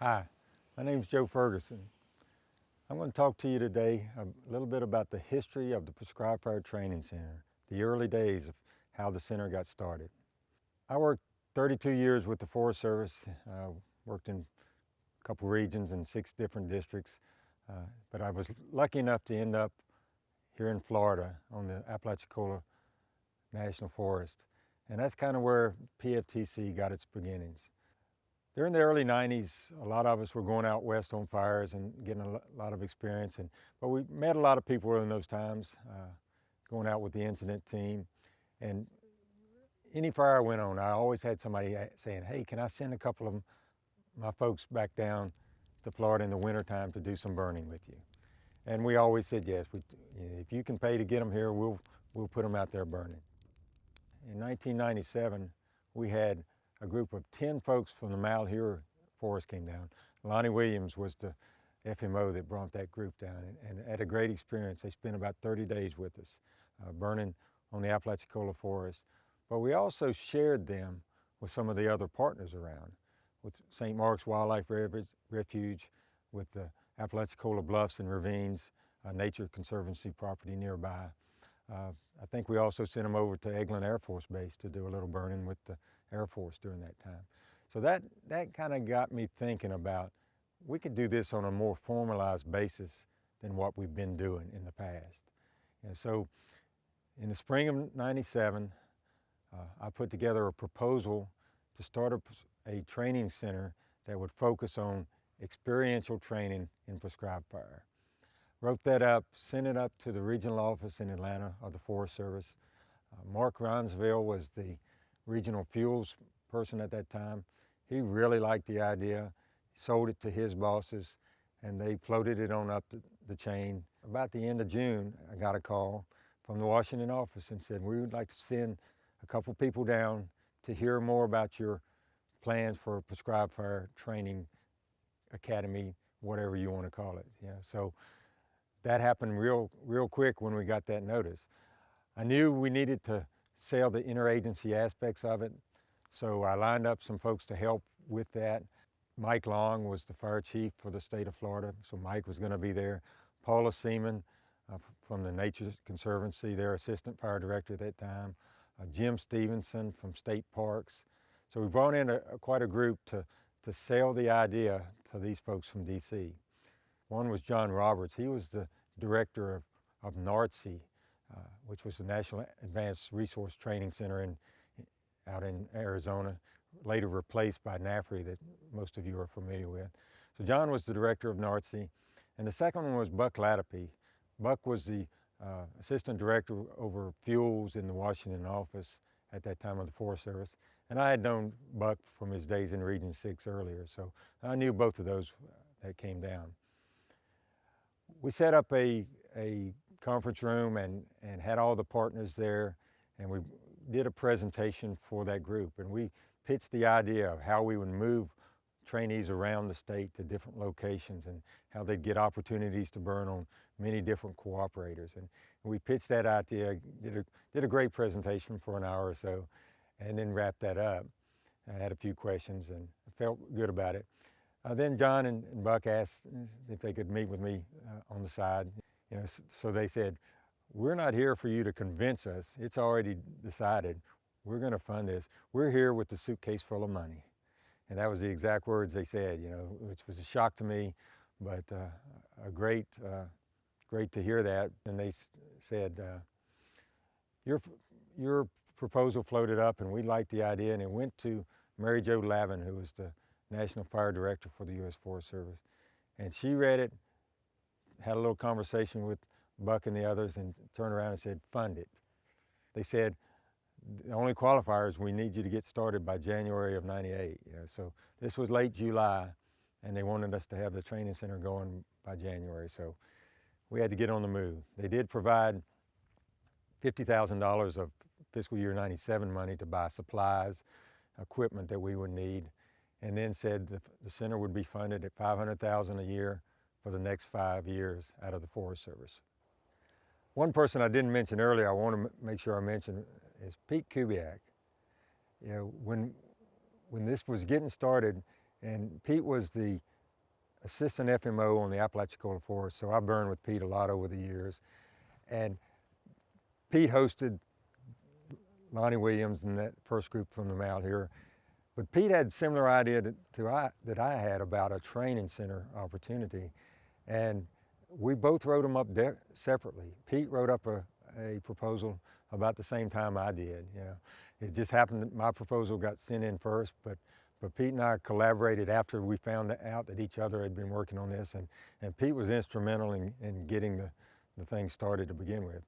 Hi, my name is Joe Ferguson. I'm going to talk to you today a little bit about the history of the Prescribed Fire Training Center, the early days of how the center got started. I worked 32 years with the Forest Service, worked in a couple regions and 6 different districts, but I was lucky enough to end up here in Florida on the Apalachicola National Forest, and that's kind of where PFTC got its beginnings. During the early 90s, a lot of us were going out west on fires and getting a lot of experience, but we met a lot of people in those times, going out with the incident team. And any fire I went on, I always had somebody saying, hey, can I send a couple of my folks back down to Florida in the wintertime to do some burning with you? And we always said yes. If you can pay to get them here, we'll put them out there burning. In 1997, we had a group of 10 folks from the Malheur Forest came down. Lonnie Williams was the FMO that brought that group down, and had a great experience. They spent about 30 days with us, burning on the Apalachicola Forest. But we also shared them with some of the other partners around, with St. Mark's Wildlife Refuge, with the Apalachicola Bluffs and Ravines, Nature Conservancy property nearby. I think we also sent them over to Eglin Air Force Base to do a little burning with the Air Force during that time. So that kind of got me thinking about, we could do this on a more formalized basis than what we've been doing in the past. And so in the spring of '97, I put together a proposal to start a training center that would focus on experiential training in prescribed fire. Wrote that up, sent it up to the regional office in Atlanta of the Forest Service. Mark Ronsville was the regional fuels person at that time. He really liked the idea, sold it to his bosses, and they floated it on up the chain. About the end of June, I got a call from the Washington office and said, we would like to send a couple people down to hear more about your plans for a prescribed fire training academy, whatever you want to call it. Yeah, so that happened real quick when we got that notice. I knew we needed to sell the interagency aspects of it, so I lined up some folks to help with that. Mike Long was the fire chief for the state of Florida, so Mike was going to be there. Paula Seaman from the Nature Conservancy, their assistant fire director at that time. Jim Stevenson from State Parks. So we brought in quite a group to sell the idea to these folks from DC. One was John Roberts. He was the director of NARTC, which was the National Advanced Resource Training Center out in Arizona, later replaced by NAFRI that most of you are familiar with. So John was the director of NARTC. And the second one was Buck Latapy. Buck was the assistant director over fuels in the Washington office at that time of the Forest Service. And I had known Buck from his days in Region 6 earlier, so I knew both of those that came down. We set up a conference room and had all the partners there, and we did a presentation for that group, and we pitched the idea of how we would move trainees around the state to different locations and how they'd get opportunities to burn on many different cooperators. And we pitched that idea, did a great presentation for an hour or so, and then wrapped that up. I had a few questions and I felt good about it. Then John and Buck asked if they could meet with me on the side. So they said, we're not here for you to convince us. It's already decided. We're going to fund this. We're here with the suitcase full of money. And that was the exact words they said, which was a shock to me, but great to hear that. And they said, your proposal floated up and we liked the idea, and it went to Mary Jo Lavin, who was the National Fire Director for the U.S. Forest Service. And she read it, had a little conversation with Buck and the others, and turned around and said, fund it. They said, the only qualifier is we need you to get started by January of '98. So this was late July, and they wanted us to have the training center going by January, so we had to get on the move. They did provide $50,000 of fiscal year '97 money to buy supplies, equipment that we would need, and then said the center would be funded at $500,000 a year for the next 5 years out of the Forest Service. One person I didn't mention earlier, I want to make sure I mention, is Pete Kubiak. When this was getting started, and Pete was the assistant FMO on the Apalachicola Forest, so I burned with Pete a lot over the years. And Pete hosted Lonnie Williams and that first group from them out here. But Pete had a similar idea that I had about a training center opportunity. And we both wrote them up separately. Pete wrote up a proposal about the same time I did. You know, it just happened that my proposal got sent in first, but Pete and I collaborated after we found out that each other had been working on this, and Pete was instrumental in getting the thing started to begin with.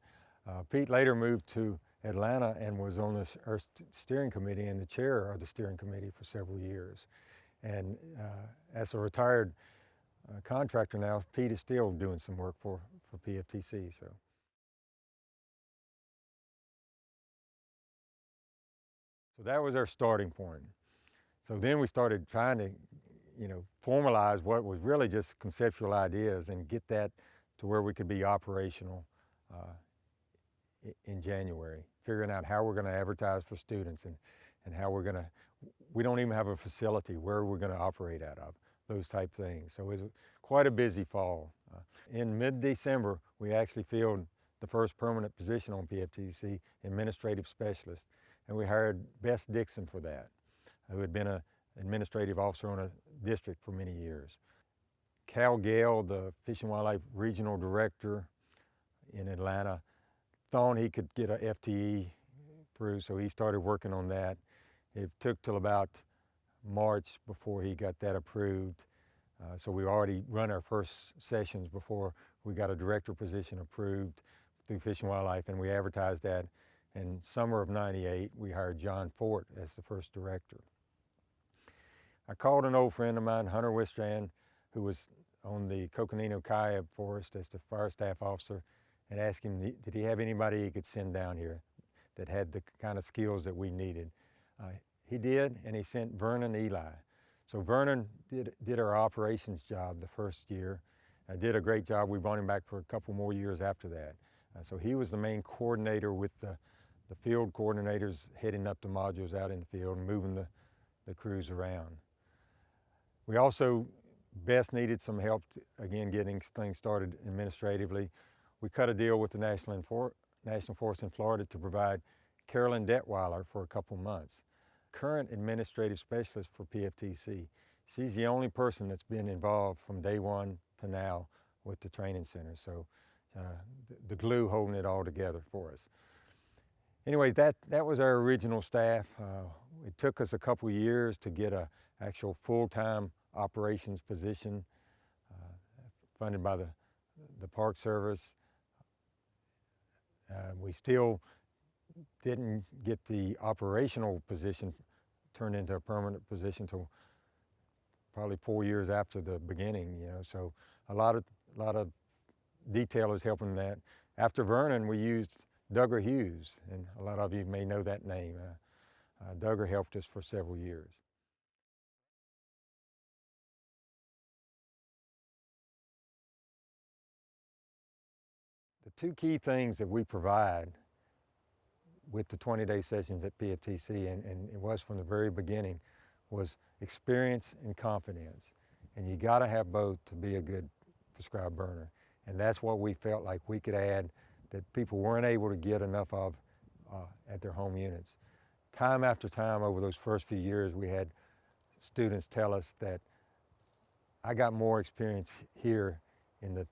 Pete later moved to Atlanta and was on our steering committee and the chair of the steering committee for several years. And as a retired contractor now, Pete is still doing some work for PFTC. So that was our starting point. So then we started trying to, formalize what was really just conceptual ideas and get that to where we could be operational in January, figuring out how we're going to advertise for students and how we don't even have a facility where we're going to operate out of, those type things. So it was quite a busy fall. In mid-December, we actually filled the first permanent position on PFTC, administrative specialist, and we hired Bess Dixon for that, who had been an administrative officer on a district for many years. Cal Gale, the Fish and Wildlife Regional Director in Atlanta, thought he could get a FTE through, so he started working on that. It took till about March before he got that approved. So we already run our first sessions before we got a director position approved through Fish and Wildlife, and we advertised that. In summer of '98, we hired John Fort as the first director. I called an old friend of mine, Hunter Wistrand, who was on the Coconino Kayak Forest as the fire staff officer, and asked him, did he have anybody he could send down here that had the kind of skills that we needed. He did, and he sent Vernon Eli. So Vernon did our operations job the first year, did a great job. We brought him back for a couple more years after that. So he was the main coordinator with the field coordinators heading up the modules out in the field and moving the crews around. We also, Bess needed some help, again, getting things started administratively. We cut a deal with the National Forest in Florida to provide Carolyn Detweiler for a couple months. Current administrative specialist for PFTC. She's the only person that's been involved from day one to now with the training center. So the glue holding it all together for us. Anyway, that was our original staff. It took us a couple years to get an actual full-time operations position funded by the Park Service. We still didn't get the operational position turned into a permanent position until probably 4 years after the beginning, so a lot of detailers helping that. After Vernon, we used Duggar Hughes, and a lot of you may know that name. Duggar helped us for several years. The two key things that we provide with the 20-day sessions at PFTC, and it was from the very beginning, was experience and confidence. And you got to have both to be a good prescribed burner. And that's what we felt like we could add that people weren't able to get enough of at their home units. Time after time over those first few years, we had students tell us that I got more experience here in the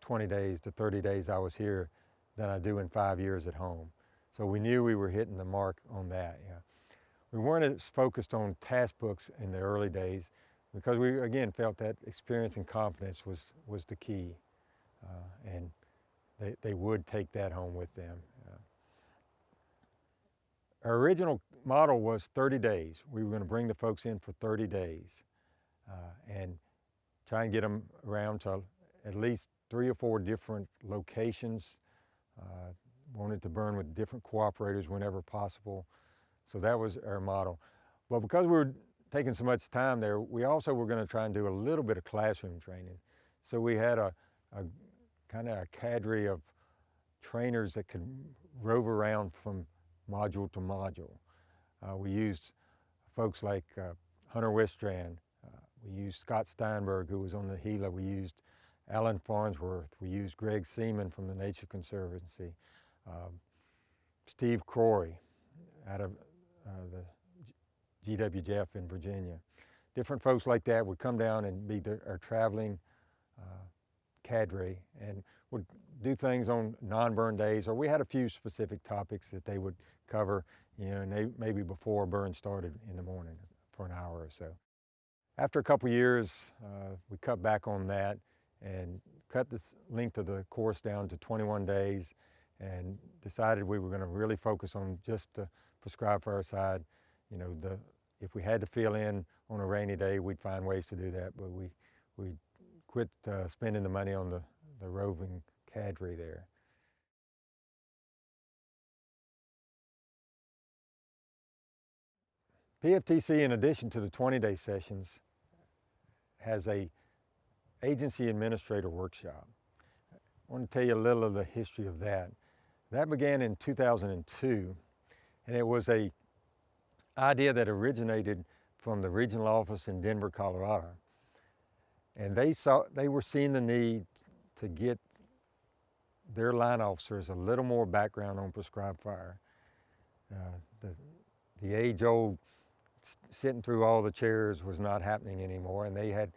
20 days to 30 days I was here than I do in 5 years at home. So we knew we were hitting the mark on that. We weren't as focused on task books in the early days because we, again, felt that experience and confidence was the key. And they would take that home with them. Our original model was 30 days. We were going to bring the folks in for 30 days and try and get them around to at least 3 or 4 different locations. Wanted to burn with different cooperators whenever possible. So that was our model. But because we were taking so much time there, we also were going to try and do a little bit of classroom training. So we had a kind of a cadre of trainers that could rove around from module to module. We used folks like Hunter Wistrand, We used Scott Steinberg, who was on the Gila. We used Alan Farnsworth. We used Greg Seaman from the Nature Conservancy. Steve Crory out of the GWJF in Virginia. Different folks like that would come down and be our traveling cadre and would do things on non-burn days, or we had a few specific topics that they would cover, and maybe before burn started in the morning for an hour or so. After a couple years, we cut back on that and cut the length of the course down to 21 days and decided we were going to really focus on just the prescribed fire side. If we had to fill in on a rainy day, we'd find ways to do that, but we quit spending the money on the roving cadre there. PFTC, in addition to the 20-day sessions, has a agency administrator workshop. I want to tell you a little of the history of that. That began in 2002, and it was an idea that originated from the regional office in Denver, Colorado. And they were seeing the need to get their line officers a little more background on prescribed fire. The age-old sitting through all the chairs was not happening anymore, and they had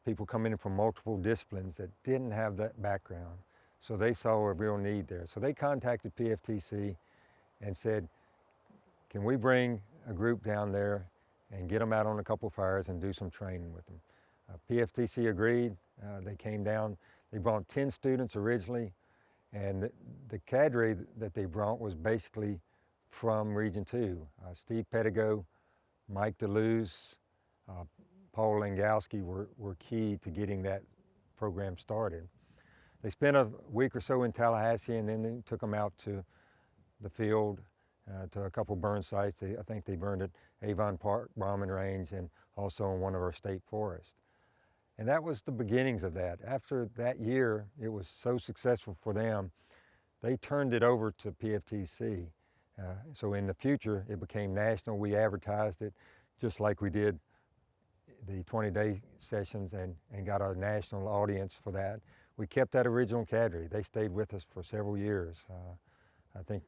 people coming in from multiple disciplines that didn't have that background. So they saw a real need there. So they contacted PFTC and said, can we bring a group down there and get them out on a couple fires and do some training with them? PFTC agreed. They came down. They brought 10 students originally, and the cadre that they brought was basically from Region 2. Steve Pettigo, Mike DeLuz, Paul Langowski were key to getting that program started. They spent a week or so in Tallahassee, and then they took them out to the field, to a couple burn sites. I think they burned at Avon Park Bombing Range and also in one of our state forests. And that was the beginnings of that. After that year, it was so successful for them, they turned it over to PFTC. So in the future, it became national. We advertised it just like we did the 20-day sessions and got a national audience for that. We kept that original cadre. They stayed with us for several years. I think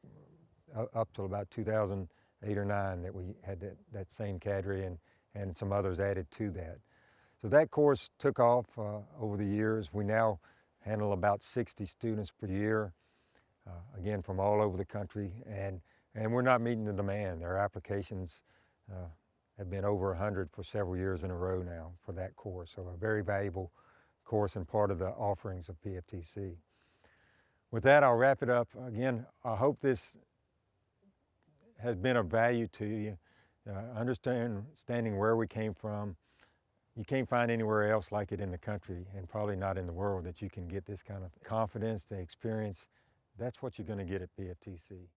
up till about 2008 or 9 that we had that same cadre and some others added to that. So that course took off over the years. We now handle about 60 students per year, again from all over the country, and we're not meeting the demand. Our applications have been over 100 for several years in a row now for that course. So a very valuable course and part of the offerings of PFTC. With that, I'll wrap it up. Again, I hope this has been of value to you, understanding where we came from. You can't find anywhere else like it in the country, and probably not in the world, that you can get this kind of confidence, the experience. That's what you're going to get at PFTC.